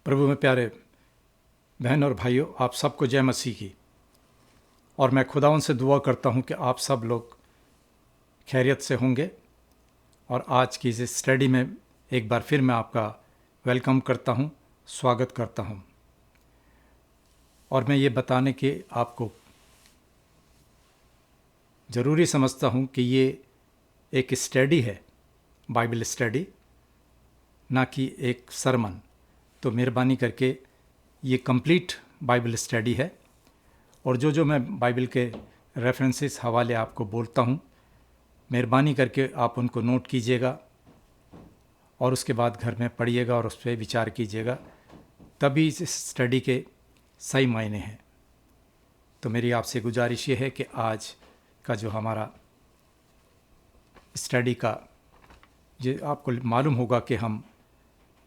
प्रभु में प्यारे बहन और भाइयों, आप सबको जय मसीह की। और मैं खुदावन से दुआ करता हूं कि आप सब लोग खैरियत से होंगे। और आज की इस स्टडी में एक बार फिर मैं आपका वेलकम करता हूं, स्वागत करता हूं। और मैं ये बताने के आपको ज़रूरी समझता हूं कि ये एक स्टडी है, बाइबल स्टडी, ना कि एक सरमन। तो मेहरबानी करके ये कंप्लीट बाइबल स्टडी है। और जो मैं बाइबल के रेफरेंसेस हवाले आपको बोलता हूँ, मेहरबानी करके आप उनको नोट कीजिएगा और उसके बाद घर में पढ़िएगा और उस पर विचार कीजिएगा, तभी इस स्टडी के सही मायने हैं। तो मेरी आपसे गुजारिश ये है कि आज का जो हमारा स्टडी का, ये आपको मालूम होगा कि हम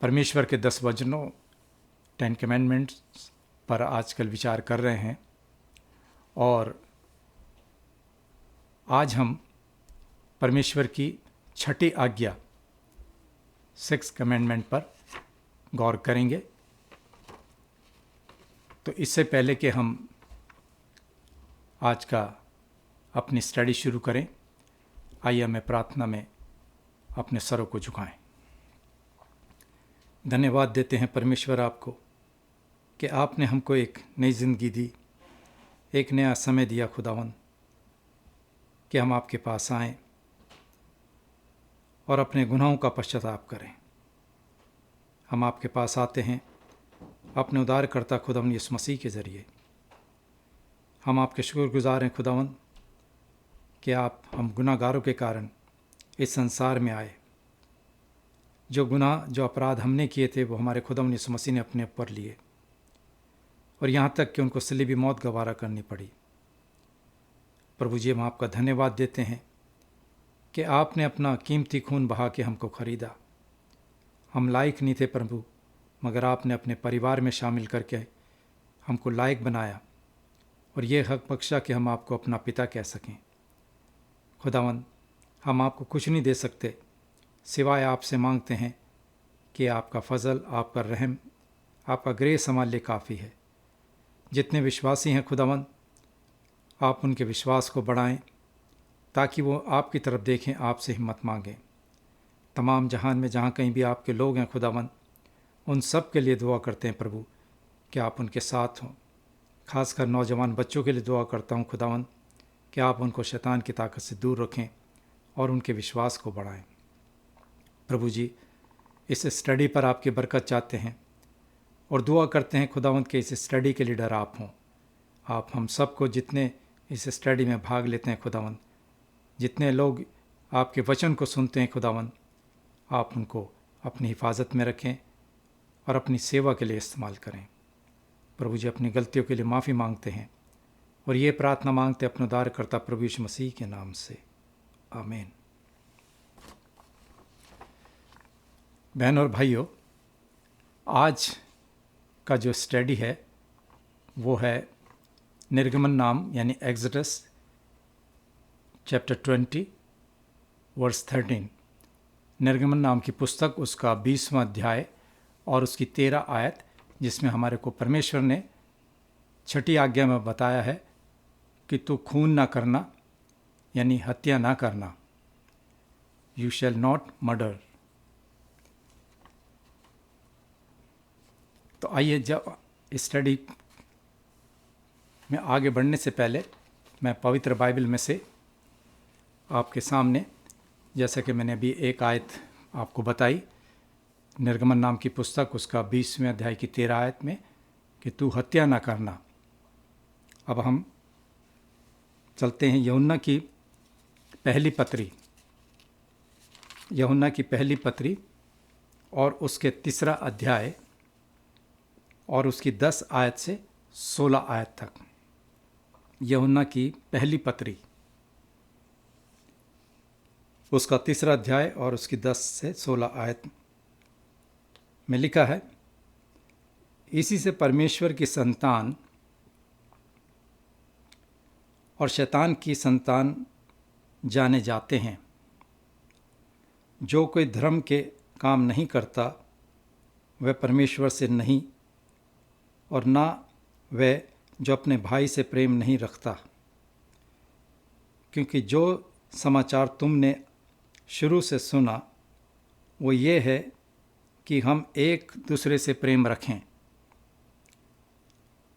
परमेश्वर के 10 वचनों 10 कमेंडमेंट्स पर आजकल विचार कर रहे हैं। और आज हम परमेश्वर की 6ठी आज्ञा 6th कमेंडमेंट पर गौर करेंगे। तो इससे पहले कि हम आज का अपनी स्टडी शुरू करें, आइए हमें प्रार्थना में अपने सरों को झुकाएं। धन्यवाद देते हैं परमेश्वर आपको कि आपने हमको एक नई ज़िंदगी दी, एक नया समय दिया खुदावन, कि हम आपके पास आएं और अपने गुनाहों का पश्चाताप करें। हम आपके पास आते हैं अपने उद्धारकर्ता खुदावन यीशु मसीह के ज़रिए। हम आपके शुक्रगुजार हैं खुदावन कि आप हम गुनाहगारों के कारण इस संसार में आए। जो गुनाह, जो अपराध हमने किए थे, वो हमारे खुदावन यीशु मसीह ने अपने ऊपर लिए, और यहाँ तक कि उनको सलीबी मौत गवारा करनी पड़ी। प्रभु जी, हम आपका धन्यवाद देते हैं कि आपने अपना कीमती खून बहा के हमको ख़रीदा। हम लायक नहीं थे प्रभु, मगर आपने अपने परिवार में शामिल करके हमको लायक बनाया और ये हक बख्शा कि हम आपको अपना पिता कह सकें। खुदावन, हम आपको कुछ नहीं दे सकते, सिवाय आपसे मांगते हैं कि आपका फजल, आपका रहम, आपका ग्रेस हमारे लिए काफ़ी है। जितने विश्वासी हैं खुदावन, आप उनके विश्वास को बढ़ाएं ताकि वो आपकी तरफ देखें, आपसे हिम्मत मांगें। तमाम जहान में जहाँ कहीं भी आपके लोग हैं खुदावन, उन सब के लिए दुआ करते हैं प्रभु कि आप उनके साथ हों। खासकर नौजवान बच्चों के लिए दुआ करता हूँ खुदावन कि आप उनको शैतान की ताकत से दूर रखें और उनके विश्वास को बढ़ाएं। प्रभु जी, इस स्टडी पर आपकी बरकत चाहते हैं और दुआ करते हैं खुदावंत के इस स्टडी के लीडर आप हों। आप हम सबको, जितने इस स्टडी में भाग लेते हैं खुदावंत, जितने लोग आपके वचन को सुनते हैं खुदावंत, आप उनको अपनी हिफाजत में रखें और अपनी सेवा के लिए इस्तेमाल करें। प्रभु जी, अपनी गलतियों के लिए माफ़ी मांगते हैं और ये प्रार्थना मांगते अपने उद्धारकर्ता प्रभु यीशु मसीह के नाम से, आमीन। बहन और भाइयों, आज का जो स्टडी है वो है निर्गमन नाम यानी एक्सोडस चैप्टर 20 वर्स 13। निर्गमन नाम की पुस्तक, उसका 20वां अध्याय और उसकी 13 आयत, जिसमें हमारे को परमेश्वर ने 6ठी आज्ञा में बताया है कि तू खून ना करना, यानी हत्या ना करना। You shall not murder. तो आइए, जब स्टडी में आगे बढ़ने से पहले मैं पवित्र बाइबल में से आपके सामने, जैसा कि मैंने अभी एक आयत आपको बताई, निर्गमन नाम की पुस्तक, उसका 20वें अध्याय की 13 आयत में कि तू हत्या ना करना। अब हम चलते हैं यूहन्ना की पहली पत्री, यूहन्ना की पहली पत्री और उसके 3रा अध्याय और उसकी 10 आयत से 16 आयत तक। यूहन्ना की पहली पत्री, उसका 3रा अध्याय और उसकी 10 से 16 आयत में लिखा है, इसी से परमेश्वर की संतान और शैतान की संतान जाने जाते हैं। जो कोई धर्म के काम नहीं करता वह परमेश्वर से नहीं, और ना वह जो अपने भाई से प्रेम नहीं रखता। क्योंकि जो समाचार तुमने शुरू से सुना वो ये है कि हम एक दूसरे से प्रेम रखें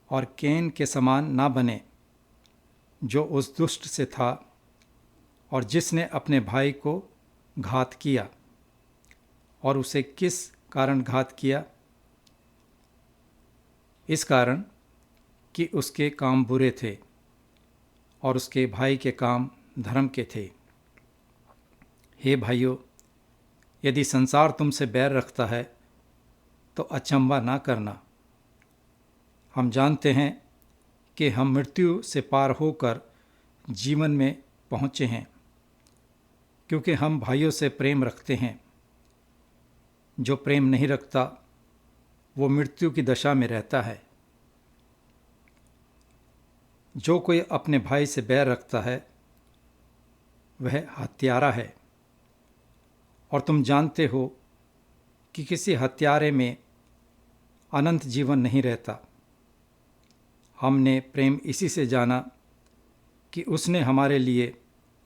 और कैन के समान ना बने, जो उस दुष्ट से था और जिसने अपने भाई को घात किया। और उसे किस कारण घात किया? इस कारण कि उसके काम बुरे थे और उसके भाई के काम धर्म के थे। हे भाइयों, यदि संसार तुमसे बैर रखता है तो अचंभा ना करना। हम जानते हैं कि हम मृत्यु से पार होकर जीवन में पहुँचे हैं, क्योंकि हम भाइयों से प्रेम रखते हैं। जो प्रेम नहीं रखता वो मृत्यु की दशा में रहता है। जो कोई अपने भाई से बैर रखता है वह हत्यारा है, और तुम जानते हो कि किसी हत्यारे में अनंत जीवन नहीं रहता। हमने प्रेम इसी से जाना कि उसने हमारे लिए,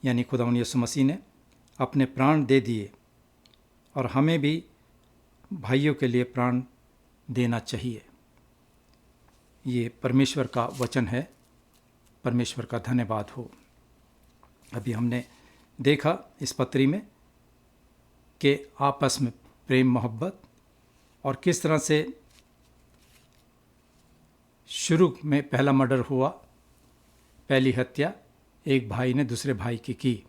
यानी खुदावंद यीशु मसीह ने, अपने प्राण दे दिए, और हमें भी भाइयों के लिए प्राण देना चाहिए। ये परमेश्वर का वचन है। परमेश्वर का धन्यवाद हो। अभी हमने देखा इस पत्री में कि आपस में प्रेम मोहब्बत, और किस तरह से शुरू में पहला मर्डर हुआ, पहली हत्या एक भाई ने दूसरे भाई की,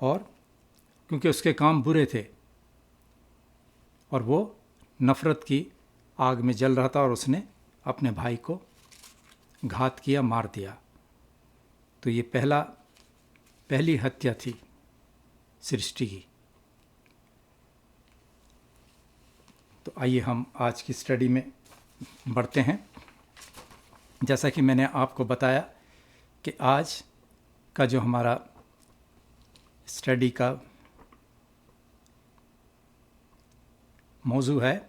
और क्योंकि उसके काम बुरे थे और वो नफ़रत की आग में जल रहा था और उसने अपने भाई को घात किया, मार दिया। तो ये पहली हत्या थी सृष्टि की। तो आइए हम आज की स्टडी में बढ़ते हैं। जैसा कि मैंने आपको बताया कि आज का जो हमारा स्टडी का मौजू है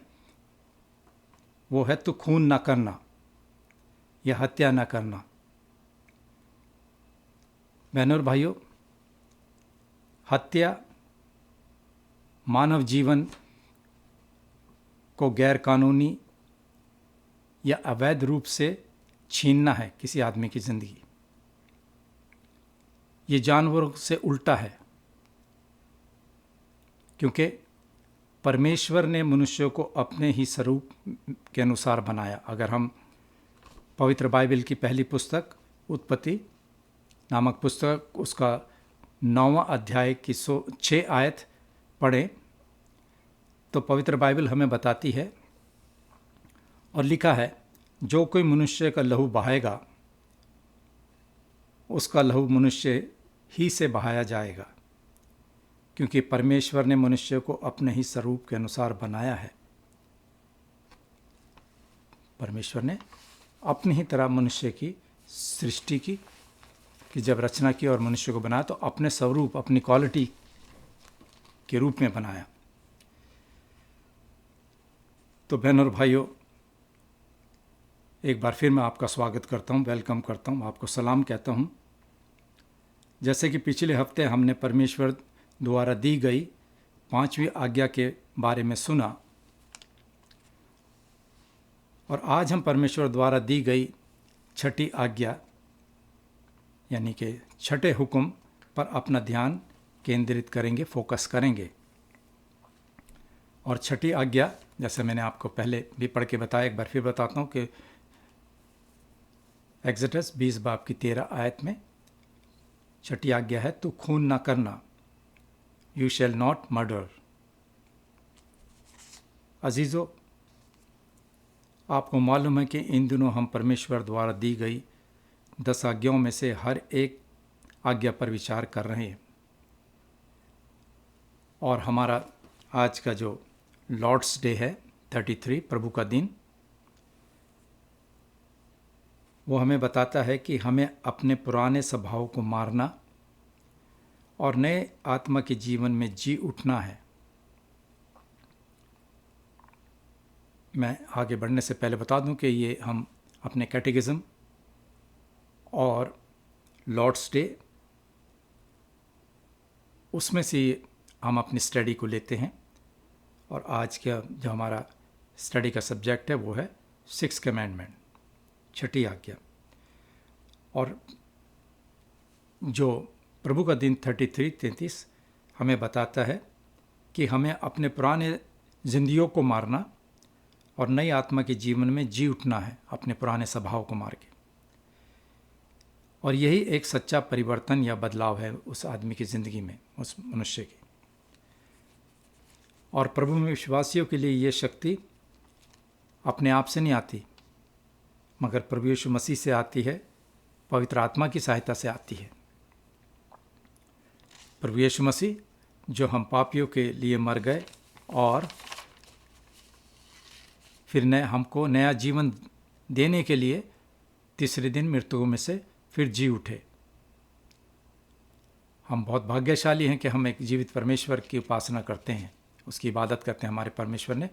वो है तो खून ना करना या हत्या ना करना। बहनों और भाइयों, हत्या मानव जीवन को गैर कानूनी या अवैध रूप से छीनना है किसी आदमी की ज़िंदगी। ये जानवरों से उल्टा है, क्योंकि परमेश्वर ने मनुष्य को अपने ही स्वरूप के अनुसार बनाया। अगर हम पवित्र बाइबल की पहली पुस्तक उत्पत्ति नामक पुस्तक, उसका 9वां अध्याय की 6 आयत पढ़ें तो पवित्र बाइबल हमें बताती है, और लिखा है, जो कोई मनुष्य का लहू बहाएगा उसका लहू मनुष्य ही से बहाया जाएगा, क्योंकि परमेश्वर ने मनुष्य को अपने ही स्वरूप के अनुसार बनाया है। परमेश्वर ने अपनी ही तरह मनुष्य की सृष्टि की, कि जब रचना की और मनुष्य को बनाया तो अपने स्वरूप, अपनी क्वालिटी के रूप में बनाया। तो बहनों और भाइयों, एक बार फिर मैं आपका स्वागत करता हूँ, वेलकम करता हूँ, आपको सलाम कहता हूँ। जैसे कि पिछले हफ्ते हमने परमेश्वर द्वारा दी गई 5वीं आज्ञा के बारे में सुना, और आज हम परमेश्वर द्वारा दी गई 6ठी आज्ञा यानी कि 6ठे हुक्म पर अपना ध्यान केंद्रित करेंगे, फोकस करेंगे। और 6ठी आज्ञा, जैसे मैंने आपको पहले भी पढ़ के बताया, एक बार फिर बताता हूँ कि एक्सोडस 20 बाब की 13 आयत में 6ठी आज्ञा है, तू खून ना करना, यू शैल नॉट मर्डर। अजीज़ों, आपको मालूम है कि इन दिनों हम परमेश्वर द्वारा दी गई 10 आज्ञाओं में से हर एक आज्ञा पर विचार कर रहे हैं। और हमारा आज का जो लॉर्ड्स डे है 33, प्रभु का दिन, वो हमें बताता है कि हमें अपने पुराने स्वभाव को मारना और नए आत्मा के जीवन में जी उठना है। मैं आगे बढ़ने से पहले बता दूं कि ये हम अपने कैटेकिज्म और लॉर्ड्स डे उसमें से हम अपनी स्टडी को लेते हैं। और आज का जो हमारा स्टडी का सब्जेक्ट है वो है 6th कमेंडमेंट, 6ठी आज्ञा। और जो प्रभु का दिन 33 हमें बताता है कि हमें अपने पुराने जिंदगियों को मारना और नई आत्मा के जीवन में जी उठना है, अपने पुराने स्वभाव को मार के। और यही एक सच्चा परिवर्तन या बदलाव है उस आदमी की ज़िंदगी में, उस मनुष्य की। और प्रभु में विश्वासियों के लिए ये शक्ति अपने आप से नहीं आती, मगर प्रभु यीशु मसीह से आती है, पवित्र आत्मा की सहायता से आती है। प्रभु यीशु मसीह जो हम पापियों के लिए मर गए और फिर हमको नया जीवन देने के लिए तीसरे दिन मृतकों में से फिर जी उठे। हम बहुत भाग्यशाली हैं कि हम एक जीवित परमेश्वर की उपासना करते हैं, उसकी इबादत करते हैं। हमारे परमेश्वर ने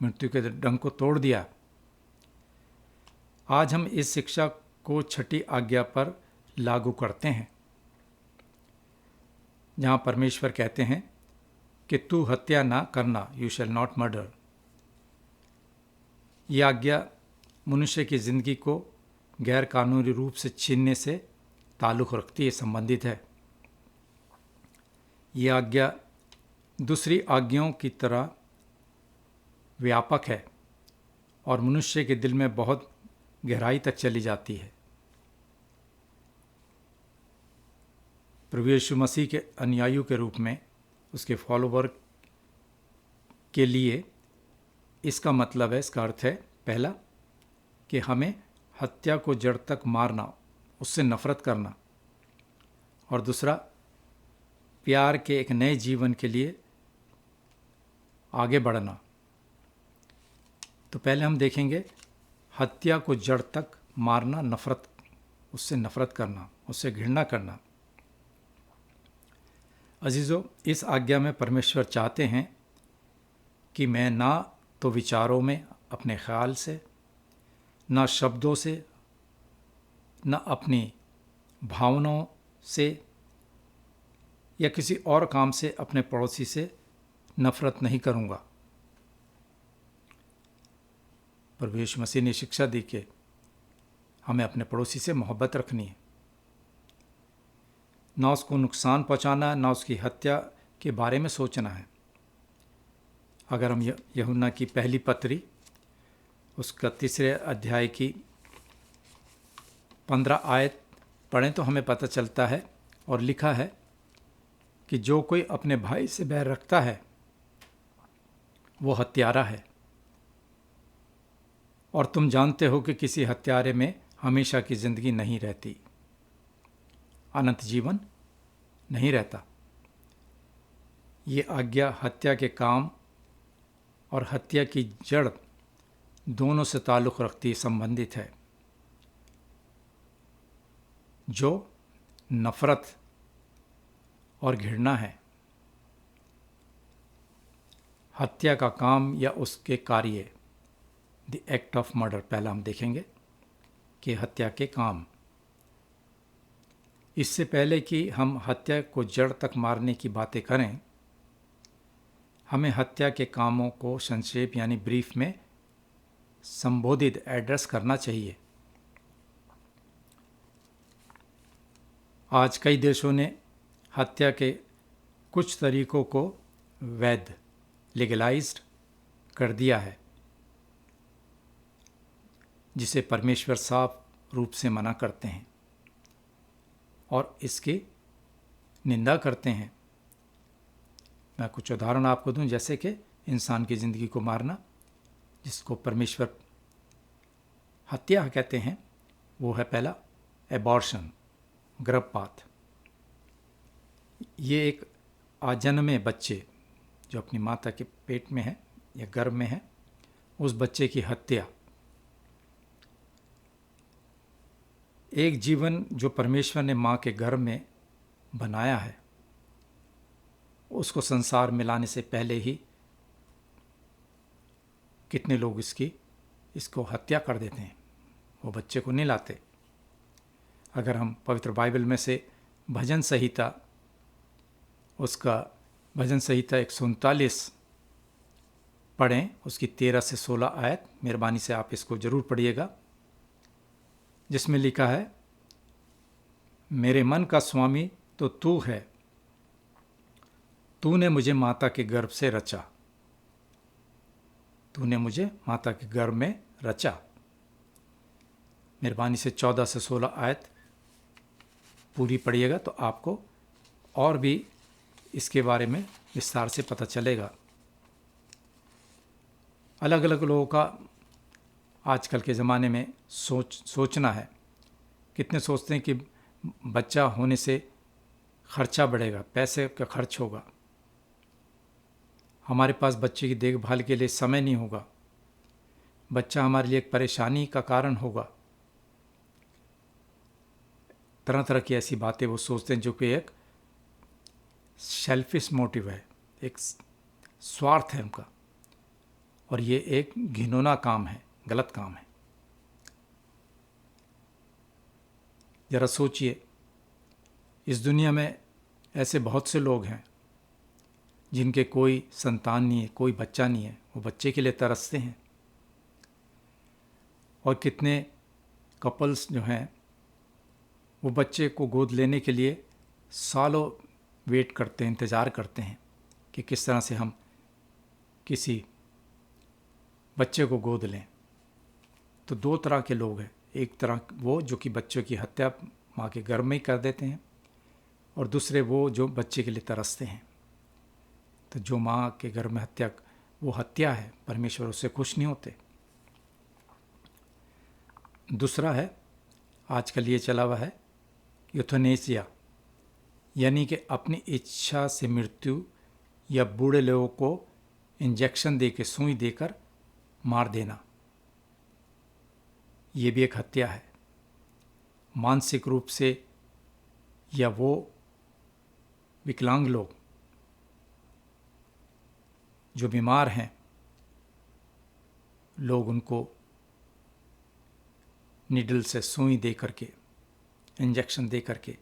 मृत्यु के डंक को तोड़ दिया। आज हम इस शिक्षा को 6ठी आज्ञा पर लागू करते हैं, जहाँ परमेश्वर कहते हैं कि तू हत्या ना करना, यू शैल नॉट मर्डर। यह आज्ञा मनुष्य की ज़िंदगी को गैर कानूनी रूप से छीनने से ताल्लुक़ रखती है, संबंधित है। यह आज्ञा दूसरी आज्ञाओं की तरह व्यापक है और मनुष्य के दिल में बहुत गहराई तक चली जाती है। प्रभु यीशु मसीह के अनुयायियों के रूप में, उसके फॉलोवर के लिए इसका मतलब है, इसका अर्थ है, पहला कि हमें हत्या को जड़ तक मारना, उससे नफरत करना, और दूसरा प्यार के एक नए जीवन के लिए आगे बढ़ना। तो पहले हम देखेंगे हत्या को जड़ तक मारना, नफरत, उससे नफरत करना, उससे घृणा करना। अजीज़ों, इस आज्ञा में परमेश्वर चाहते हैं कि मैं ना तो विचारों में, अपने ख्याल से, ना शब्दों से, ना अपनी भावनाओं से या किसी और काम से अपने पड़ोसी से नफरत नहीं करूँगा। प्रभु यीशु मसीह ने शिक्षा दी कि हमें अपने पड़ोसी से मोहब्बत रखनी है, ना उसको नुकसान पहुंचाना, ना उसकी हत्या के बारे में सोचना है। अगर हम यूहन्ना की पहली पत्री उसका 3 अध्याय की 15 आयत पढ़ें तो हमें पता चलता है, और लिखा है कि जो कोई अपने भाई से बैर रखता है वो हत्यारा है, और तुम जानते हो कि किसी हत्यारे में हमेशा की ज़िंदगी नहीं रहती, अनंत जीवन नहीं रहता। ये आज्ञा हत्या के काम और हत्या की जड़ दोनों से ताल्लुक़ रखती, संबंधित है। जो नफ़रत और घृणा है, हत्या का काम या उसके कार्य, द एक्ट ऑफ मर्डर, पहला हम देखेंगे कि हत्या के काम। इससे पहले कि हम हत्या को जड़ तक मारने की बातें करें, हमें हत्या के कामों को संक्षेप यानी ब्रीफ में संबोधित, एड्रेस करना चाहिए। आज कई देशों ने हत्या के कुछ तरीकों को वैध, लीगलाइज्ड कर दिया है, जिसे परमेश्वर साफ रूप से मना करते हैं और इसकी निंदा करते हैं। मैं कुछ उदाहरण आपको दूं, जैसे कि इंसान की ज़िंदगी को मारना, जिसको परमेश्वर हत्या कहते हैं, वो है पहला एबॉर्शन, गर्भपात। ये एक आजन्मे बच्चे जो अपनी माता के पेट में है या गर्भ में है, उस बच्चे की हत्या। एक जीवन जो परमेश्वर ने माँ के गर्भ में बनाया है, उसको संसार में लाने से पहले ही कितने लोग इसको हत्या कर देते हैं, वो बच्चे को नहीं लाते। अगर हम पवित्र बाइबल में से भजन संहिता 139 पढ़ें, उसकी 13 से 16 आयत, मेहरबानी से आप इसको ज़रूर पढ़िएगा, जिसमें लिखा है, मेरे मन का स्वामी तो तू है, तूने मुझे माता के गर्भ से रचा, तूने मुझे माता के गर्भ में रचा। मेहरबानी से 14 से 16 आयत पूरी पढ़िएगा तो आपको और भी इसके बारे में विस्तार से पता चलेगा। अलग अलग लोगों का आजकल के ज़माने में सोचना है, कितने सोचते हैं कि बच्चा होने से खर्चा बढ़ेगा, पैसे का खर्च होगा, हमारे पास बच्चे की देखभाल के लिए समय नहीं होगा, बच्चा हमारे लिए एक परेशानी का कारण होगा। तरह तरह की ऐसी बातें वो सोचते हैं जो कि एक सेल्फिश मोटिव है, एक स्वार्थ है उनका, और ये एक घिनौना काम है, गलत काम है। ज़रा सोचिए, इस दुनिया में ऐसे बहुत से लोग हैं जिनके कोई संतान नहीं है, कोई बच्चा नहीं है, वो बच्चे के लिए तरसते हैं। और कितने कपल्स जो हैं वो बच्चे को गोद लेने के लिए सालों वेट करते हैं, इंतज़ार करते हैं कि किस तरह से हम किसी बच्चे को गोद लें। तो दो तरह के लोग हैं, एक तरह वो जो कि बच्चों की हत्या माँ के गर्भ में ही कर देते हैं, और दूसरे वो जो बच्चे के लिए तरसते हैं। तो जो माँ के गर्भ में हत्या, वो हत्या है, परमेश्वर उससे खुश नहीं होते। दूसरा है, आजकल ये चला हुआ है यूथनेसिया, यानी कि अपनी इच्छा से मृत्यु, या बूढ़े लोगों को इंजेक्शन दे के, सुई देकर मार देना, ये भी एक हत्या है। मानसिक रूप से, या वो विकलांग लोग जो बीमार हैं, लोग उनको निडल से सुई दे करके, इंजेक्शन दे करके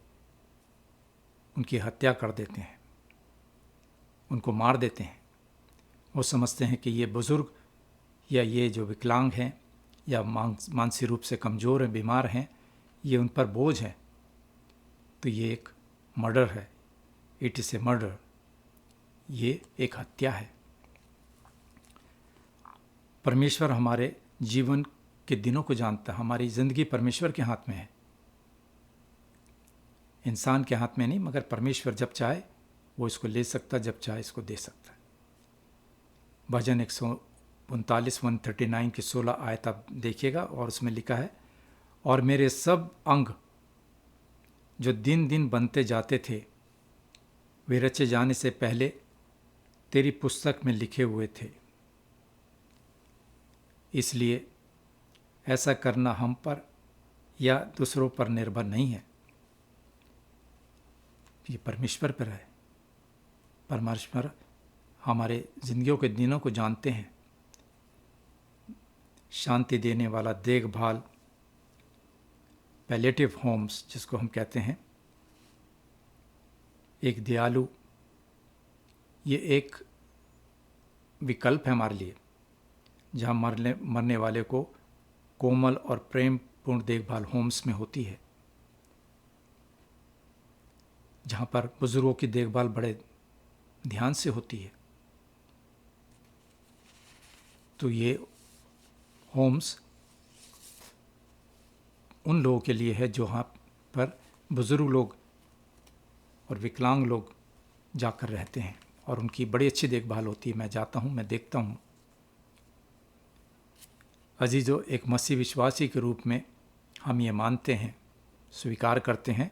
उनकी हत्या कर देते हैं, उनको मार देते हैं। वो समझते हैं कि ये बुज़ुर्ग या ये जो विकलांग हैं या मानसिक रूप से कमज़ोर हैं, बीमार हैं, ये उन पर बोझ है। तो ये एक मर्डर है, इट इज़ ए मर्डर, ये एक हत्या है। परमेश्वर हमारे जीवन के दिनों को जानता है, हमारी ज़िंदगी परमेश्वर के हाथ में है, इंसान के हाथ में नहीं, मगर परमेश्वर जब चाहे वो इसको ले सकता, जब चाहे इसको दे सकता है। भजन 139 139 की 16 आयत आप देखिएगा, और उसमें लिखा है, और मेरे सब अंग जो दिन दिन बनते जाते थे, वे रचे जाने से पहले तेरी पुस्तक में लिखे हुए थे। इसलिए ऐसा करना हम पर या दूसरों पर निर्भर नहीं है, ये परमेश्वर पर है। परमेश्वर हमारे जिंदगियों के दिनों को जानते हैं। शांति देने वाला देखभाल, पैलेटिव होम्स जिसको हम कहते हैं, एक दयालु, ये एक विकल्प है हमारे लिए, जहाँ मरने वाले को कोमल और प्रेमपूर्ण देखभाल होम्स में होती है, जहाँ पर बुजुर्गों की देखभाल बड़े ध्यान से होती है। तो ये होम्स उन लोगों के लिए है जो वहाँ पर बुजुर्ग लोग और विकलांग लोग जाकर रहते हैं, और उनकी बड़ी अच्छी देखभाल होती है। मैं जाता हूँ, मैं देखता हूँ। अजीजों, एक मसीह विश्वासी के रूप में हम ये मानते हैं, स्वीकार करते हैं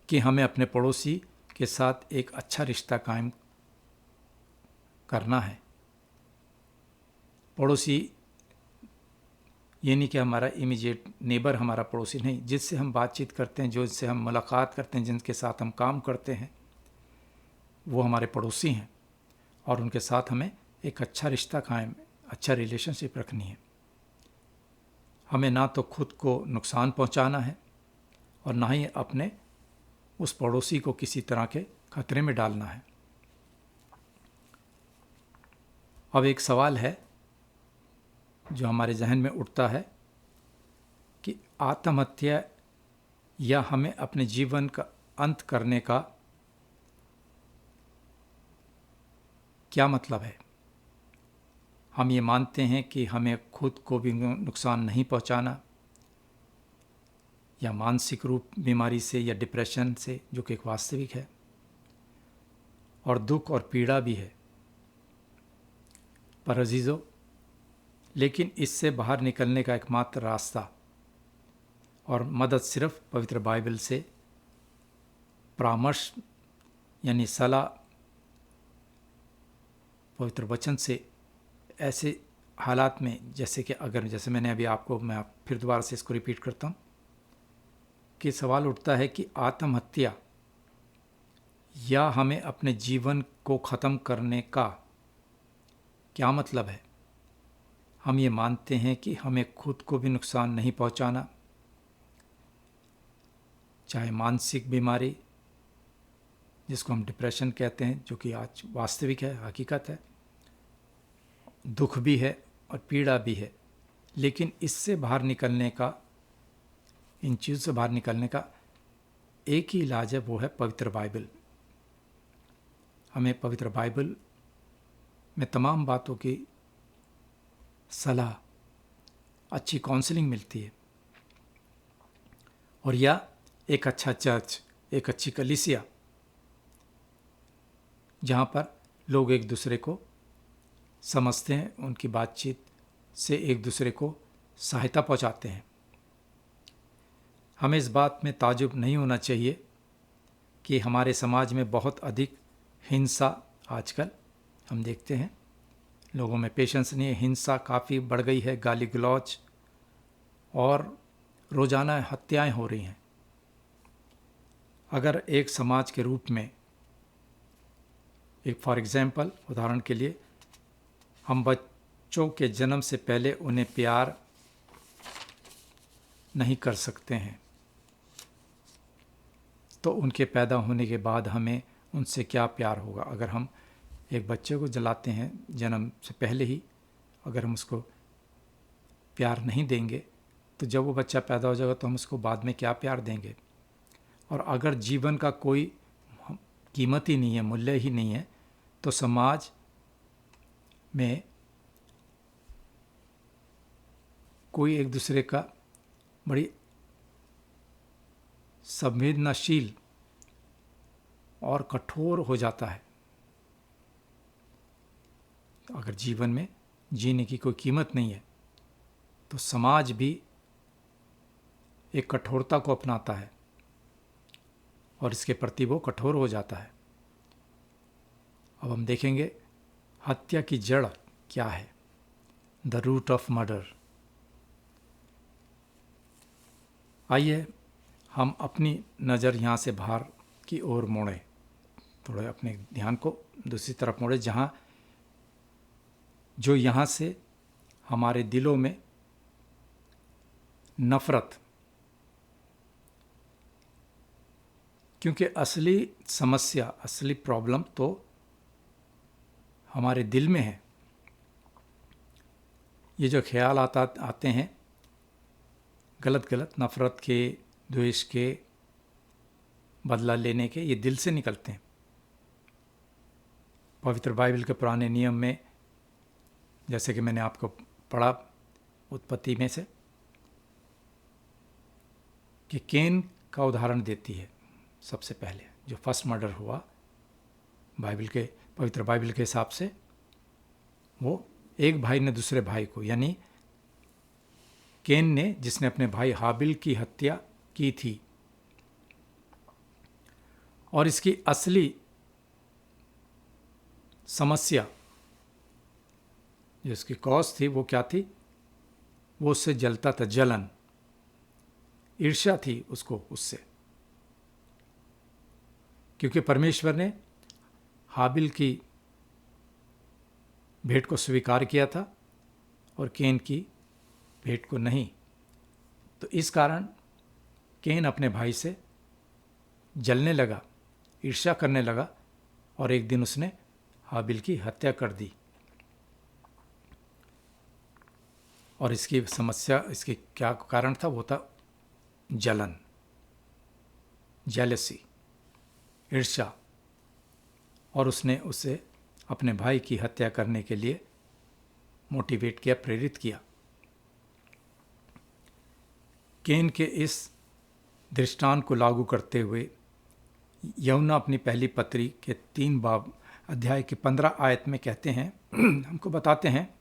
कि हमें अपने पड़ोसी के साथ एक अच्छा रिश्ता कायम करना है। पड़ोसी ये नहीं कि हमारा इमीडिएट नेबर हमारा पड़ोसी, नहीं, जिससे हम बातचीत करते हैं, जो जिससे हम मुलाकात करते हैं, जिनके साथ हम काम करते हैं, वो हमारे पड़ोसी हैं, और उनके साथ हमें एक अच्छा रिश्ता कायम, अच्छा रिलेशनशिप रखनी है। हमें ना तो खुद को नुकसान पहुंचाना है और ना ही अपने उस पड़ोसी को किसी तरह के खतरे में डालना है। अब एक सवाल है जो हमारे जहन में उठता है कि आत्महत्या या हमें अपने जीवन का अंत करने का क्या मतलब है। हम ये मानते हैं कि हमें खुद को भी नुकसान नहीं पहुंचाना, या मानसिक रूप बीमारी से या डिप्रेशन से, जो कि एक वास्तविक है, और दुख और पीड़ा भी है। पर अजीज़ों, लेकिन इससे बाहर निकलने का एकमात्र रास्ता और मदद सिर्फ पवित्र बाइबल से परामर्श यानी सलाह, पवित्र वचन से ऐसे हालात में, जैसे मैंने अभी आपको, मैं फिर दोबारा से इसको रिपीट करता हूँ कि सवाल उठता है कि आत्महत्या या हमें अपने जीवन को ख़त्म करने का क्या मतलब है। हम ये मानते हैं कि हमें खुद को भी नुकसान नहीं पहुंचाना, चाहे मानसिक बीमारी जिसको हम डिप्रेशन कहते हैं, जो कि आज वास्तविक है, हकीकत है, दुख भी है और पीड़ा भी है। लेकिन इससे बाहर निकलने का, इन चीज़ों से बाहर निकलने का एक ही इलाज है, वो है पवित्र बाइबल। हमें पवित्र बाइबल में तमाम बातों की सलाह, अच्छी काउंसलिंग मिलती है। और या एक अच्छा चर्च, एक अच्छी कलीसिया, जहाँ पर लोग एक दूसरे को समझते हैं, उनकी बातचीत से एक दूसरे को सहायता पहुँचाते हैं। हमें इस बात में ताज्जुब नहीं होना चाहिए कि हमारे समाज में बहुत अधिक हिंसा आजकल हम देखते हैं। लोगों में पेशेंस नहीं है, हिंसा काफ़ी बढ़ गई है, गाली गलौज और रोज़ाना हत्याएं हो रही हैं। अगर एक समाज के रूप में, एक फॉर एग्जांपल, उदाहरण के लिए, हम बच्चों के जन्म से पहले उन्हें प्यार नहीं कर सकते हैं, तो उनके पैदा होने के बाद हमें उनसे क्या प्यार होगा। अगर हम एक बच्चे को जलाते हैं जन्म से पहले ही, अगर हम उसको प्यार नहीं देंगे, तो जब वो बच्चा पैदा हो जाएगा तो हम उसको बाद में क्या प्यार देंगे। और अगर जीवन का कोई कीमत ही नहीं है, मूल्य ही नहीं है, तो समाज में कोई एक दूसरे का बड़ी संवेदनशील और कठोर हो जाता है। अगर जीवन में जीने की कोई कीमत नहीं है, तो समाज भी एक कठोरता को अपनाता है और इसके प्रति वो कठोर हो जाता है। अब हम देखेंगे हत्या की जड़ क्या है, द रूट ऑफ मर्डर। आइए हम अपनी नज़र यहाँ से बाहर की ओर मोड़ें, थोड़ा अपने ध्यान को दूसरी तरफ मोड़ें, जो यहाँ से हमारे दिलों में नफ़रत, क्योंकि असली समस्या, असली प्रॉब्लम तो हमारे दिल में है। ये जो ख्याल आते हैं गलत नफ़रत के, द्वेष के, बदला लेने के, ये दिल से निकलते हैं। पवित्र बाइबल के पुराने नियम में, जैसे कि मैंने आपको पढ़ा उत्पत्ति में से, कि कैन का उदाहरण देती है। सबसे पहले जो फर्स्ट मर्डर हुआ पवित्र बाइबल के हिसाब से, वो एक भाई ने दूसरे भाई को, यानी कैन ने, जिसने अपने भाई हाबिल की हत्या की थी। और इसकी असली समस्या, जो इसकी कॉज थी, वो क्या थी? वो उससे जलता था, जलन, ईर्ष्या थी उसको उससे, क्योंकि परमेश्वर ने हाबिल की भेंट को स्वीकार किया था और केन की भेंट को नहीं। तो इस कारण केन अपने भाई से जलने लगा, ईर्ष्या करने लगा और एक दिन उसने हाबिल की हत्या कर दी। और इसकी समस्या, इसकी क्या कारण था? वो था जलन, जेलसी, ईर्ष्या। और उसने उसे अपने भाई की हत्या करने के लिए मोटिवेट किया, प्रेरित किया। केन के इस दृष्टांत को लागू करते हुए यूहन्ना अपनी पहली पत्री के 3 बाब अध्याय के 15 आयत में कहते हैं, हमको बताते हैं,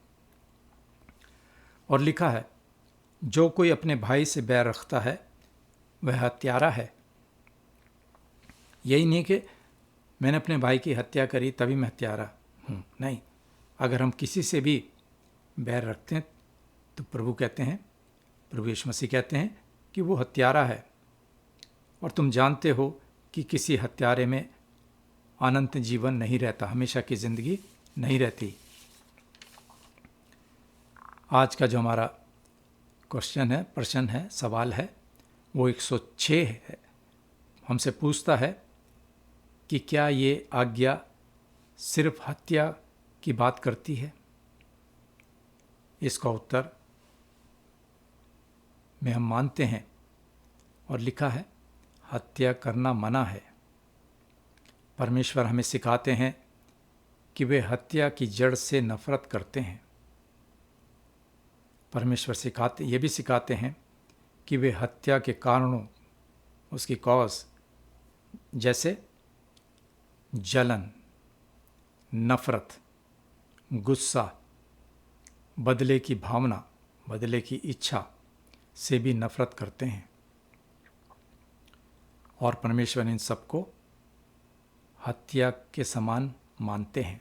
और लिखा है, जो कोई अपने भाई से बैर रखता है वह हत्यारा है। यही नहीं कि मैंने अपने भाई की हत्या करी तभी मैं हत्यारा हूँ, नहीं। अगर हम किसी से भी बैर रखते हैं तो प्रभु कहते हैं, प्रभु यीशु मसीह कहते हैं कि वो हत्यारा है। और तुम जानते हो कि किसी हत्यारे में अनंत जीवन नहीं रहता, हमेशा की ज़िंदगी नहीं रहती। आज का जो हमारा क्वेश्चन है, प्रश्न है, सवाल है, वो 106 है। हमसे पूछता है कि क्या ये आज्ञा सिर्फ हत्या की बात करती है? इसका उत्तर में हम मानते हैं और लिखा है, हत्या करना मना है। परमेश्वर हमें सिखाते हैं कि वे हत्या की जड़ से नफरत करते हैं। परमेश्वर ये भी सिखाते हैं कि वे हत्या के कारणों, उसकी कॉज, जैसे जलन, नफरत, गुस्सा, बदले की भावना, बदले की इच्छा से भी नफरत करते हैं। और परमेश्वर इन सबको हत्या के समान मानते हैं।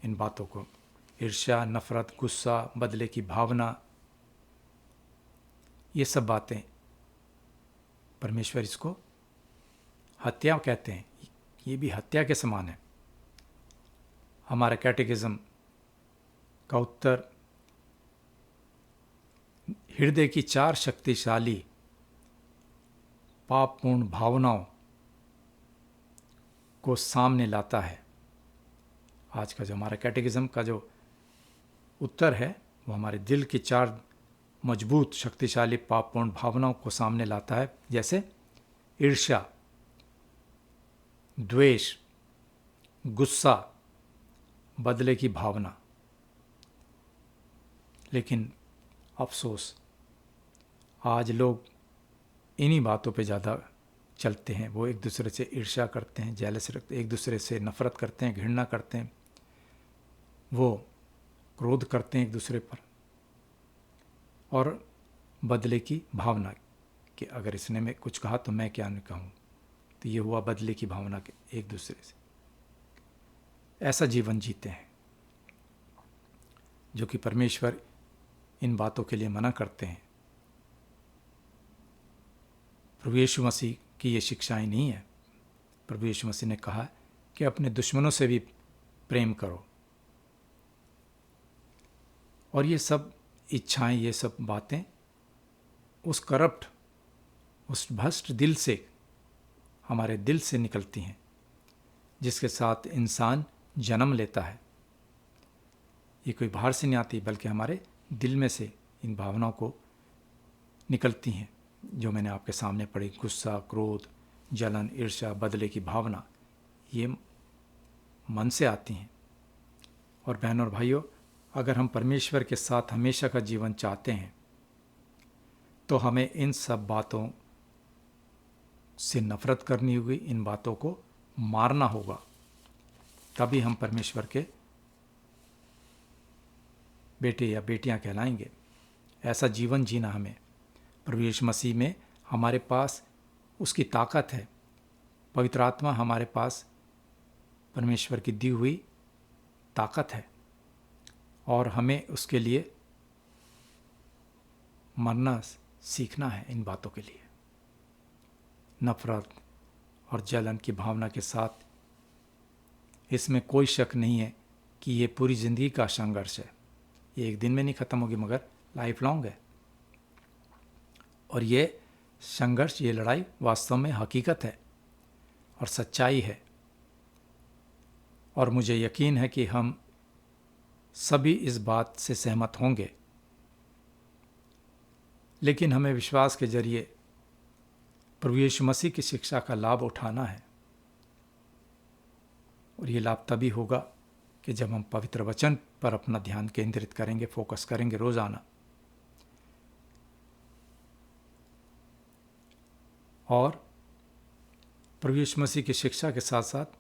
इन बातों को, ईर्ष्या, नफरत, गुस्सा, बदले की भावना, ये सब बातें परमेश्वर इसको हत्या कहते हैं। ये भी हत्या के समान है। हमारा कैटेकिज्म का उत्तर हृदय की 4 शक्तिशाली पापपूर्ण भावनाओं को सामने लाता है। आज का जो हमारा कैटेकिज्म का जो उत्तर है वो हमारे दिल की 4 मजबूत शक्तिशाली पापपूर्ण भावनाओं को सामने लाता है, जैसे ईर्ष्या, द्वेष, गुस्सा, बदले की भावना। लेकिन अफसोस, आज लोग इन्हीं बातों पे ज़्यादा चलते हैं। वो एक दूसरे से ईर्ष्या करते हैं, जेलस रखते हैं, एक दूसरे से नफरत करते हैं, घृणा करते हैं, वो क्रोध करते हैं एक दूसरे पर, और बदले की भावना कि अगर इसने में कुछ कहा तो मैं क्या नहीं कहूँ। तो ये हुआ बदले की भावना के एक दूसरे से। ऐसा जीवन जीते हैं जो कि परमेश्वर इन बातों के लिए मना करते हैं। प्रभु यीशु मसीह की ये शिक्षाएं नहीं है। प्रभु यीशु मसीह ने कहा कि अपने दुश्मनों से भी प्रेम करो। और ये सब इच्छाएं, ये सब बातें उस करप्ट, उस भ्रष्ट दिल से, हमारे दिल से निकलती हैं, जिसके साथ इंसान जन्म लेता है। ये कोई बाहर से नहीं आती, बल्कि हमारे दिल में से इन भावनाओं को निकलती हैं, जो मैंने आपके सामने पढ़ी। गुस्सा, क्रोध, जलन, ईर्ष्या, बदले की भावना, ये मन से आती हैं। और बहनों और भाइयों, अगर हम परमेश्वर के साथ हमेशा का जीवन चाहते हैं तो हमें इन सब बातों से नफरत करनी होगी, इन बातों को मारना होगा, तभी हम परमेश्वर के बेटे या बेटियां कहलाएंगे। ऐसा जीवन जीना हमें, प्रभु यीशु मसीह में हमारे पास उसकी ताकत है। पवित्र आत्मा हमारे पास परमेश्वर की दी हुई ताकत है, और हमें उसके लिए मरना सीखना है। इन बातों के लिए नफरत और जलन की भावना के साथ, इसमें कोई शक नहीं है कि ये पूरी ज़िंदगी का संघर्ष है, ये एक दिन में नहीं ख़त्म होगी मगर लाइफ लॉन्ग है। और ये संघर्ष, ये लड़ाई वास्तव में हकीकत है और सच्चाई है। और मुझे यकीन है कि हम सभी इस बात से सहमत होंगे। लेकिन हमें विश्वास के जरिए प्रभु यीशु मसीह की शिक्षा का लाभ उठाना है। और ये लाभ तभी होगा कि जब हम पवित्र वचन पर अपना ध्यान केंद्रित करेंगे, फोकस करेंगे रोज़ाना। और प्रभु यीशु मसीह की शिक्षा के साथ साथ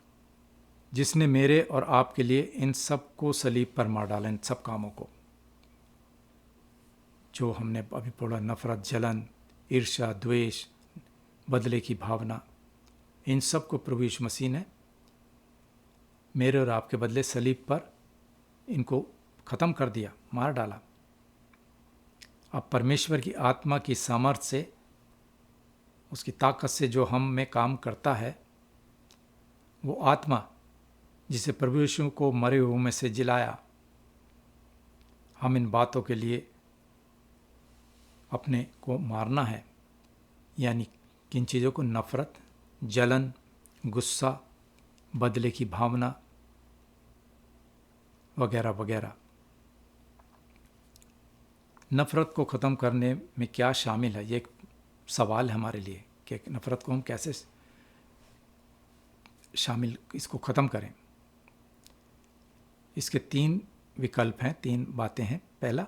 जिसने मेरे और आपके लिए इन सब को सलीब पर मार डाला, इन सब कामों को जो हमने अभी पढ़ा, नफरत, जलन, ईर्ष्या, द्वेष, बदले की भावना, इन सब को प्रभु यीशु मसीह ने मेरे और आपके बदले सलीब पर इनको ख़त्म कर दिया, मार डाला। अब परमेश्वर की आत्मा की सामर्थ्य से, उसकी ताकत से जो हम में काम करता है, वो आत्मा जिसे प्रभु यीशु को मरे हुए में से जिलाया, हम इन बातों के लिए अपने को मारना है। यानी किन चीज़ों को? नफ़रत, जलन, गुस्सा, बदले की भावना वगैरह वगैरह। नफ़रत को ख़त्म करने में क्या शामिल है, ये एक सवाल है हमारे लिए कि नफ़रत को हम कैसे इसको ख़त्म करें। इसके 3 विकल्प हैं, 3 बातें हैं। पहला,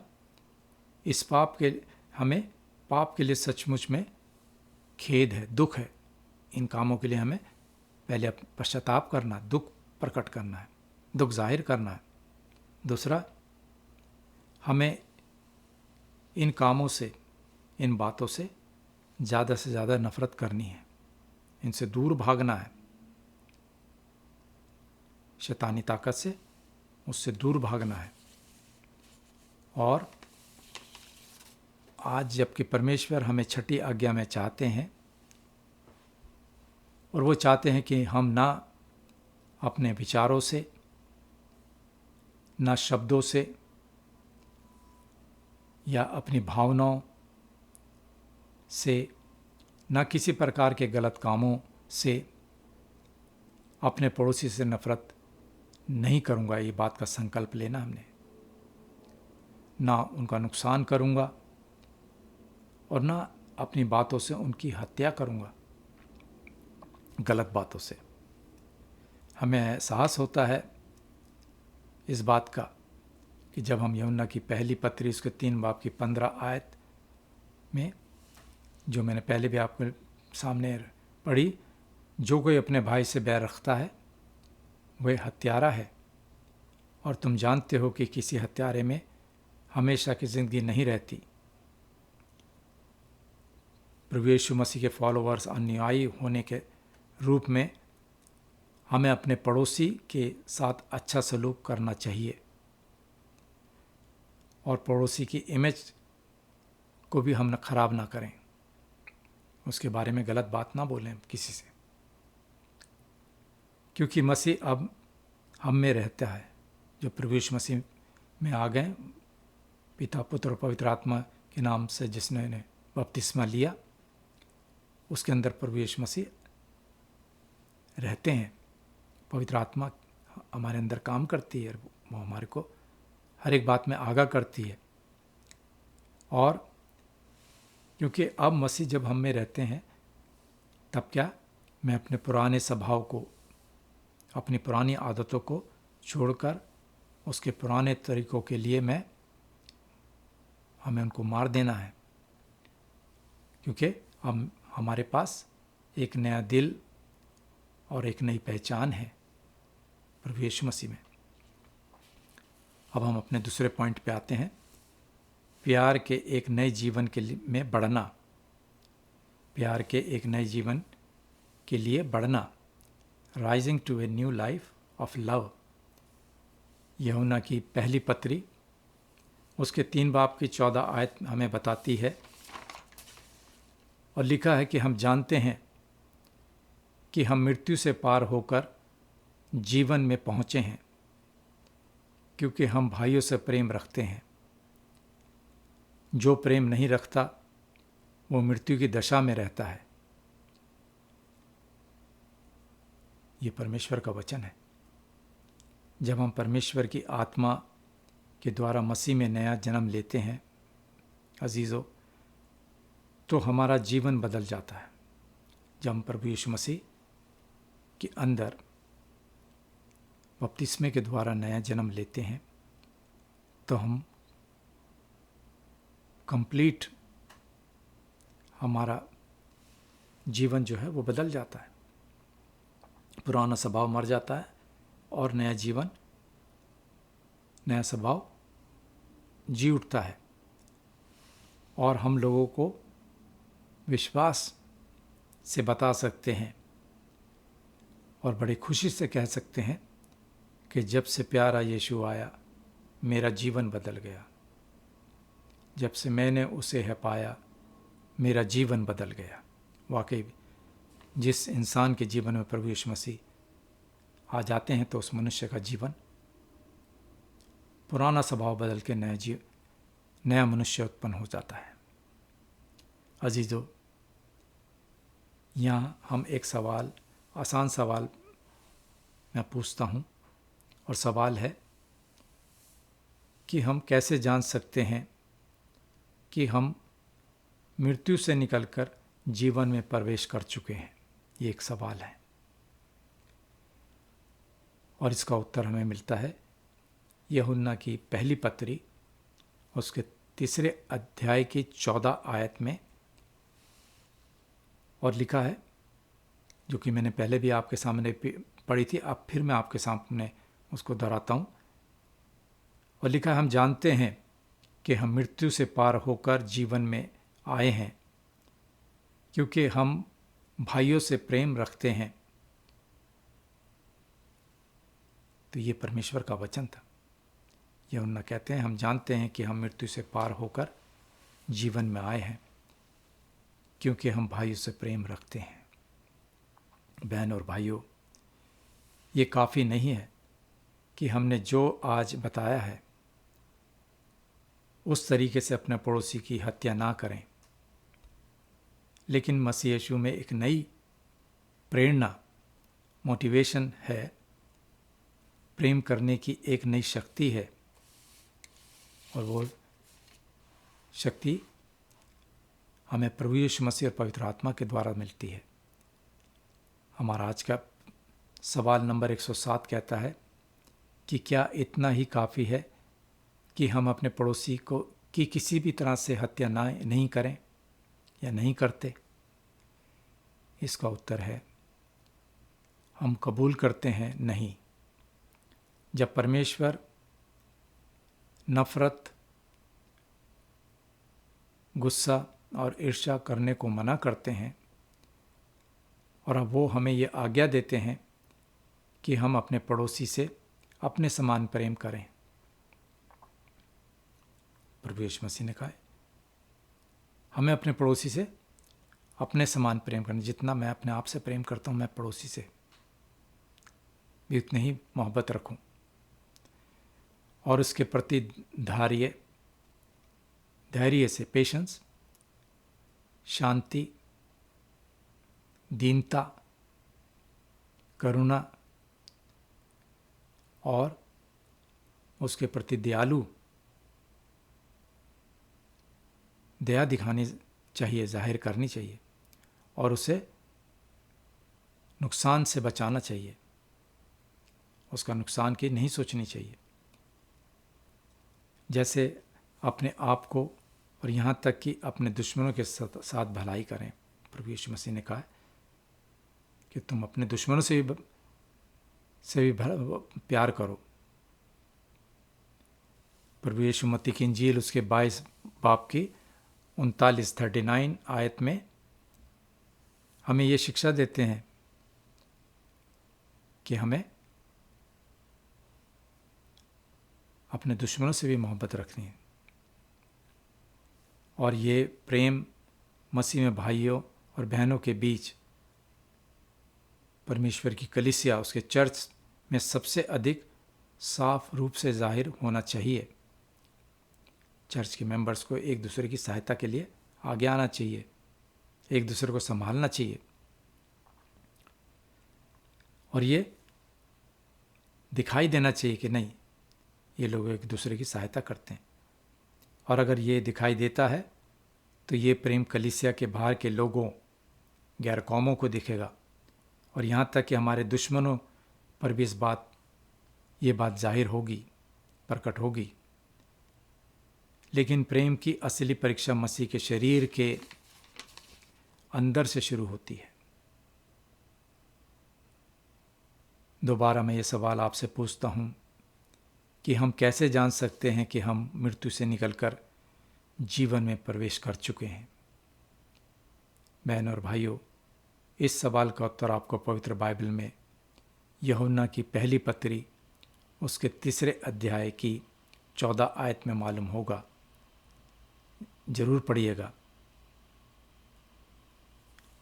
हमें पाप के लिए सचमुच में खेद है, दुख है। इन कामों के लिए हमें पहले पश्चाताप करना, दुख प्रकट करना है, दुख जाहिर करना है। दूसरा, हमें इन कामों से, इन बातों से ज़्यादा नफ़रत करनी है, इनसे दूर भागना है। शैतानी ताकत से उससे दूर भागना है। और आज जबकि परमेश्वर हमें छठी आज्ञा में चाहते हैं, और वो चाहते हैं कि हम ना अपने विचारों से, ना शब्दों से या अपनी भावनाओं से, ना किसी प्रकार के गलत कामों से अपने पड़ोसी से नफ़रत नहीं करूँगा। ये बात का संकल्प लेना हमने। ना उनका नुकसान करूँगा और ना अपनी बातों से उनकी हत्या करूँगा, गलत बातों से। हमें एहसास होता है इस बात का कि जब हम यूहन्ना की पहली पत्री उसके 3 बाब की 15 आयत में, जो मैंने पहले भी आपके सामने पढ़ी, जो कोई अपने भाई से बैर रखता है वह हत्यारा है, और तुम जानते हो कि किसी हत्यारे में हमेशा की ज़िंदगी नहीं रहती। प्रभु यीशु मसीह के फॉलोअर्स, अनुयायी होने के रूप में हमें अपने पड़ोसी के साथ अच्छा सलूक करना चाहिए और पड़ोसी की इमेज को भी हम ख़राब ना करें, उसके बारे में गलत बात ना बोलें किसी से, क्योंकि मसीह अब हम में रहता है। जो प्रभु यीशु मसीह में आ गए, पिता, पुत्र और पवित्र आत्मा के नाम से जिसने ने बपतिस्मा लिया, उसके अंदर प्रभु यीशु मसीह रहते हैं। पवित्र आत्मा हमारे अंदर काम करती है, वो हमारे को हर एक बात में आगाह करती है। और क्योंकि अब मसीह जब हम में रहते हैं, तब क्या मैं अपने पुराने स्वभाव को, अपनी पुरानी आदतों को छोड़कर उसके पुराने तरीक़ों के लिए हमें उनको मार देना है, क्योंकि अब हमारे पास एक नया दिल और एक नई पहचान है प्रभु यीशु मसीह में। अब हम अपने दूसरे पॉइंट पे आते हैं, प्यार के एक नए जीवन के लिए में बढ़ना। प्यार के एक नए जीवन के लिए बढ़ना, rising to a new life of love. Yuhanna की पहली पत्री उसके 3 बाब की 14 आयत हमें बताती है, और लिखा है कि हम जानते हैं कि हम मृत्यु से पार होकर जीवन में पहुँचे हैं, क्योंकि हम भाइयों से प्रेम रखते हैं। जो प्रेम नहीं रखता वो मृत्यु की दशा में रहता है। ये परमेश्वर का वचन है। जब हम परमेश्वर की आत्मा के द्वारा मसीह में नया जन्म लेते हैं अजीज़ों, तो हमारा जीवन बदल जाता है। जब हम प्रभु यीशु मसीह के अंदर बपतिस्मे के द्वारा नया जन्म लेते हैं तो हम कंप्लीट, हमारा जीवन जो है वो बदल जाता है। पुराना स्वभाव मर जाता है और नया जीवन, नया स्वभाव जी उठता है। और हम लोगों को विश्वास से बता सकते हैं और बड़ी खुशी से कह सकते हैं कि जब से प्यारा यीशु आया मेरा जीवन बदल गया। जब से मैंने उसे है पाया मेरा जीवन बदल गया। वाकई जिस इंसान के जीवन में प्रभु यीशु मसीह आ जाते हैं तो उस मनुष्य का जीवन, पुराना स्वभाव बदल के नया मनुष्य उत्पन्न हो जाता है। अजीजों, यहाँ हम एक सवाल, आसान सवाल मैं पूछता हूँ, और सवाल है कि हम कैसे जान सकते हैं कि हम मृत्यु से निकलकर जीवन में प्रवेश कर चुके हैं। ये एक सवाल है और इसका उत्तर हमें मिलता है यूहन्ना की पहली पत्री उसके 3 अध्याय की 14 आयत में। और लिखा है, जो कि मैंने पहले भी आपके सामने पढ़ी थी, अब फिर मैं आपके सामने उसको दोहराता हूँ। और लिखा है, हम जानते हैं कि हम मृत्यु से पार होकर जीवन में आए हैं क्योंकि हम भाइयों से प्रेम रखते हैं। तो ये परमेश्वर का वचन था। यूहन्ना कहते हैं, हम जानते हैं कि हम मृत्यु से पार होकर जीवन में आए हैं क्योंकि हम भाइयों से प्रेम रखते हैं। बहन और भाइयों, ये काफ़ी नहीं है कि हमने जो आज बताया है उस तरीके से अपने पड़ोसी की हत्या ना करें, लेकिन मसीह यीशु में एक नई प्रेरणा, मोटिवेशन है, प्रेम करने की एक नई शक्ति है। और वो शक्ति हमें प्रभु यीशु मसीह और पवित्र आत्मा के द्वारा मिलती है। हमारा आज का सवाल नंबर 107 कहता है कि क्या इतना ही काफ़ी है कि हम अपने पड़ोसी को की किसी भी तरह से हत्या नहीं करें या नहीं करते? इसका उत्तर है, हम कबूल करते हैं नहीं। जब परमेश्वर नफ़रत, गुस्सा और ईर्ष्या करने को मना करते हैं और अब वो हमें ये आज्ञा देते हैं कि हम अपने पड़ोसी से अपने समान प्रेम करें। प्रभु यीशु मसीह ने कहा है, हमें अपने पड़ोसी से अपने समान प्रेम करना। जितना मैं अपने आप से प्रेम करता हूँ, मैं पड़ोसी से भी उतनी ही मोहब्बत रखूं और उसके प्रति धैर्य से, पेशेंस, शांति, दीनता, करुणा और उसके प्रति दया दिखानी चाहिए, जाहिर करनी चाहिए और उसे नुकसान से बचाना चाहिए। उसका नुकसान की नहीं सोचनी चाहिए। जैसे अपने आप को और यहाँ तक कि अपने दुश्मनों के साथ भलाई करें। प्रभु यीशु मसीह ने कहा कि तुम अपने दुश्मनों से भी प्यार करो। प्रभु यीशु मत्ती की इंजील उसके 22 बाब की 39 आयत में हमें ये शिक्षा देते हैं कि हमें अपने दुश्मनों से भी मोहब्बत रखनी है। और ये प्रेम मसीह में भाइयों और बहनों के बीच परमेश्वर की कलीसिया, उसके चर्च में सबसे अधिक साफ रूप से जाहिर होना चाहिए। चर्च के मेंबर्स को एक दूसरे की सहायता के लिए आगे आना चाहिए, एक दूसरे को संभालना चाहिए, और ये दिखाई देना चाहिए कि नहीं, ये लोग एक दूसरे की सहायता करते हैं। और अगर ये दिखाई देता है तो ये प्रेम कलीसिया के बाहर के लोगों, गैर कौमों को दिखेगा, और यहाँ तक कि हमारे दुश्मनों पर भी ये बात जाहिर होगी, प्रकट होगी। लेकिन प्रेम की असली परीक्षा मसीह के शरीर के अंदर से शुरू होती है। दोबारा मैं ये सवाल आपसे पूछता हूँ कि हम कैसे जान सकते हैं कि हम मृत्यु से निकलकर जीवन में प्रवेश कर चुके हैं? बहन और भाइयों, इस सवाल का उत्तर आपको पवित्र बाइबल में यूहन्ना की पहली पत्री उसके 3 अध्याय की 14 आयत में मालूम होगा। जरूर पढ़िएगा।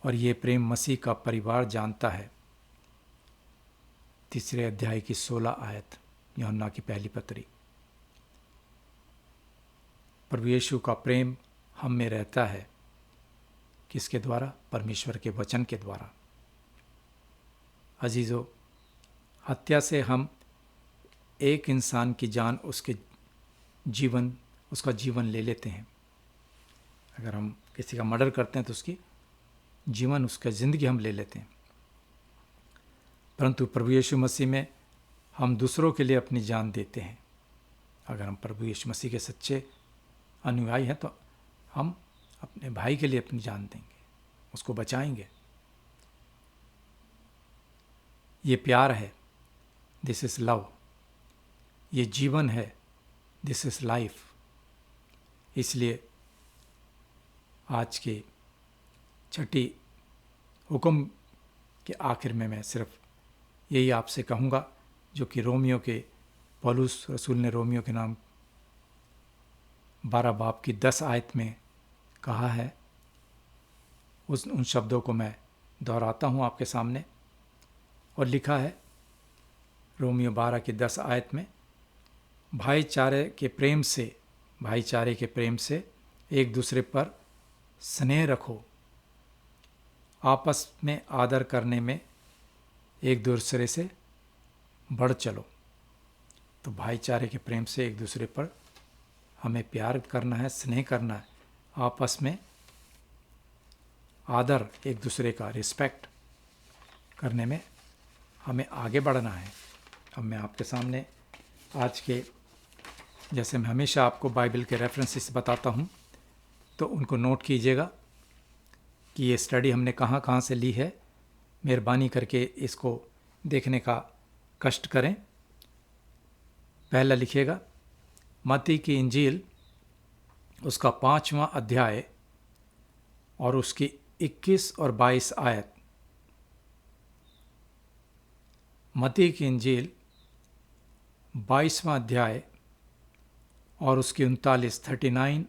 और ये प्रेम मसीह का परिवार जानता है। 3 अध्याय की 16 आयत, यूहन्ना की पहली पत्री। प्रभु यीशु का प्रेम हम में रहता है। किसके द्वारा? परमेश्वर के वचन के द्वारा। अजीजों, हत्या से हम एक इंसान की जान, उसका जीवन ले लेते हैं। अगर हम किसी का मर्डर करते हैं तो उसका ज़िंदगी हम ले लेते हैं। परंतु प्रभु यीशु मसीह में हम दूसरों के लिए अपनी जान देते हैं। अगर हम प्रभु यीशु मसीह के सच्चे अनुयायी हैं तो हम अपने भाई के लिए अपनी जान देंगे, उसको बचाएंगे। ये प्यार है, दिस इज़ लव। ये जीवन है, दिस इज़ लाइफ। इसलिए आज के छठी हुक्म के आखिर में मैं सिर्फ यही आपसे कहूँगा, जो कि पौलुस रसूल ने रोमियो के नाम 12 बाब की 10 आयत में कहा है। उन शब्दों को मैं दोहराता हूँ आपके सामने। और लिखा है रोमियो 12 की 10 आयत में, भाईचारे के प्रेम से एक दूसरे पर स्नेह रखो, आपस में आदर करने में एक दूसरे से बढ़ चलो। तो भाईचारे के प्रेम से एक दूसरे पर हमें प्यार करना है, स्नेह करना है, आपस में आदर, एक दूसरे का रिस्पेक्ट करने में हमें आगे बढ़ना है। अब मैं आपके सामने आज के, जैसे मैं हमेशा आपको बाइबल के रेफरेंसेस बताता हूँ, तो उनको नोट कीजिएगा कि ये स्टडी हमने कहाँ कहाँ से ली है। मेहरबानी करके इसको देखने का कष्ट करें। पहला लिखिएगा, मत्ती की इंजील उसका 5वां अध्याय और उसकी 21 और 22 आयत। मत्ती की इंजील 22वां अध्याय और उसकी 39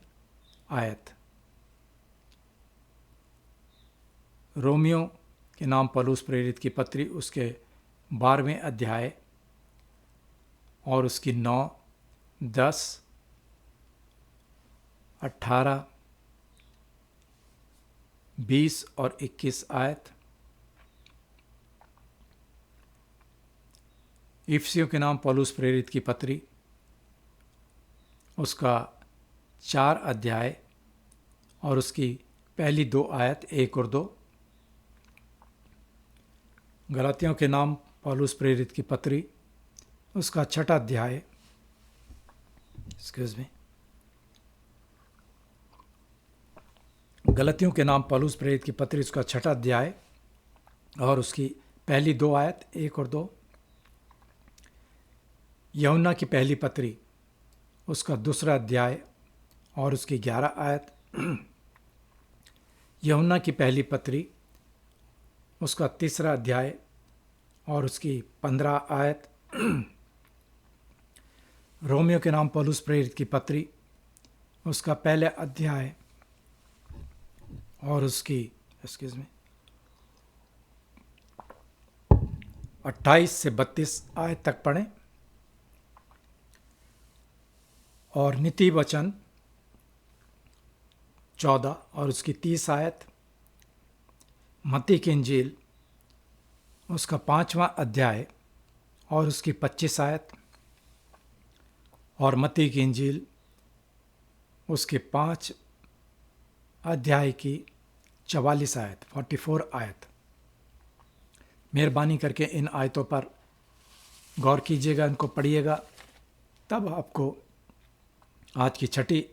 आयत। रोमियो के नाम पौलुस प्रेरित की पत्री उसके 12वें अध्याय और उसकी 9, 10, 18, 20 और 21 आयत। इफिसियों के नाम पौलुस प्रेरित की पत्री उसका 4 अध्याय और उसकी पहली 2 आयत, 1 और 2। गलातियों के नाम पौलुस प्रेरित की पत्री उसका 6 अध्याय, गलातियों के नाम पौलुस प्रेरित की पत्री उसका 6 अध्याय और उसकी पहली 2 आयत, 1 और 2। यूहन्ना की पहली पत्री उसका 2 अध्याय और उसकी 11 आयत। यूहन्ना की पहली पत्री उसका 3 अध्याय और उसकी 15 आयत। रोमियो के नाम पौलुस प्रेरित की पत्री उसका 1 अध्याय और उसकी 28 से 32 आयत तक पढ़ें। और नीति वचन 14 और उसकी 30 आयत, मत्ती की इंजील उसका 5वां अध्याय और उसकी 25 आयत, और मत्ती की इंजील उसके 5 अध्याय की 44 आयत, 44 आयत। मेहरबानी करके इन आयतों पर गौर कीजिएगा, इनको पढ़िएगा, तब आपको आज की छठी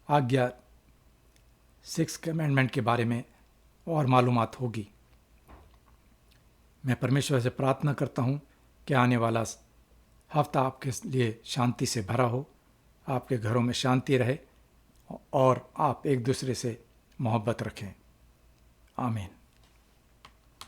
आज्ञा 6 कमेंडमेंट के बारे में और मालूमात होगी। मैं परमेश्वर से प्रार्थना करता हूँ कि आने वाला हफ्ता आपके लिए शांति से भरा हो, आपके घरों में शांति रहे और आप एक दूसरे से मोहब्बत रखें। आमीन।